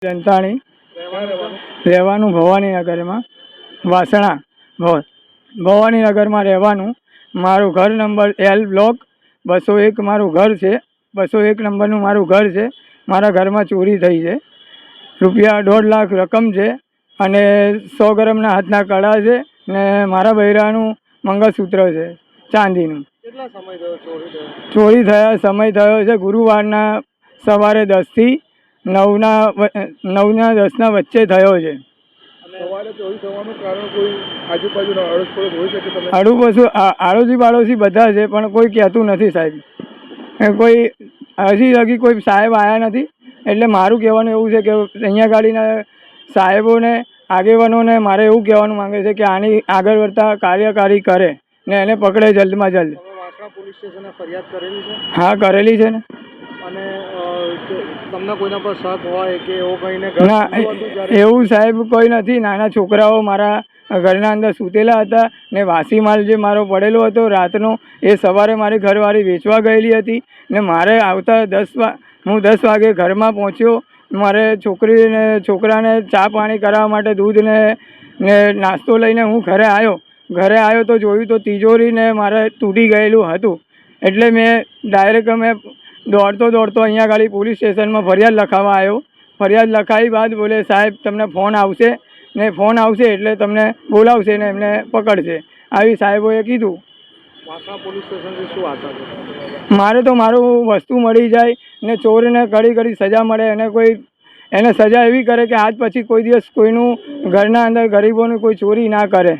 જનતાણી રહેવાનું ભવાનીનગરમાં વાસણા ભવાનીનગરમાં રહેવાનું. મારું ઘર નંબર L બ્લોક 201 મારું ઘર છે. 201 નંબરનું મારું ઘર છે. મારા ઘરમાં ચોરી થઈ છે. રૂપિયા 1.5 લાખ રકમ છે અને 100 ગ્રામના હાથના કડા છે ને મારા બૈરાનું મંગળસૂત્ર છે ચાંદીનું. કેટલા સમય થયો ચોરી થયા? સમય થયો છે ગુરુવારના સવારે 10 થી 9 ના 10 વચ્ચે થયો છે. આડોશી પાડોશી બધા છે પણ કોઈ કહેતું નથી સાહેબ. કોઈ હજી લગી કોઈ સાહેબ આવ્યા નથી. એટલે મારું કહેવાનું એવું છે કે અહીંયા ગાડીના સાહેબોને આગેવાનોને મારે એવું કહેવાનું માંગે છે કે આની આગળ વધતા કાર્યકારી કરે ને એને પકડે જલ્દમાં જલ્દ. પોલીસ સ્ટેશને ફરિયાદ કરેલી છે? હા, કરેલી છે ને. અને તમને કોઈના પર શક હોય કે એવું કહીને? ના, એવું સાહેબ કોઈ નથી. નાના છોકરાઓ મારા ઘરના અંદર સૂતેલા હતા ને વાસી માલ જે મારો પડેલો હતો રાતનો એ સવારે મારી ઘરવાળી વેચવા ગયેલી હતી ને મારે આવતા હું 10 વાગે ઘરમાં પહોંચ્યો. મારે છોકરાને ચા પાણી કરાવવા માટે દૂધ ને નાસ્તો લઈને હું ઘરે આવ્યો તો જોયું તો તિજોરીને મારે તૂટી ગયેલું હતું. એટલે મેં ડાયરેક્ટ દોડતો અહીંયા ગાડી પોલીસ સ્ટેશનમાં ફરિયાદ લખાવવા આવ્યો. ફરિયાદ લખાવી બાદ બોલે સાહેબ તમને ફોન આવશે ને ફોન આવશે એટલે તમને બોલાવશે ને એમને પકડશે, આવી સાહેબોએ કીધું. વાસણા પોલીસ સ્ટેશનથી શું આશા છે? મારે તો મારું વસ્તુ મળી જાય ને ચોરને ઘડી સજા મળે અને એને સજા એવી કરે કે આજ પછી કોઈ દિવસ કોઈનું ઘરના અંદર ગરીબોની કોઈ ચોરી ના કરે.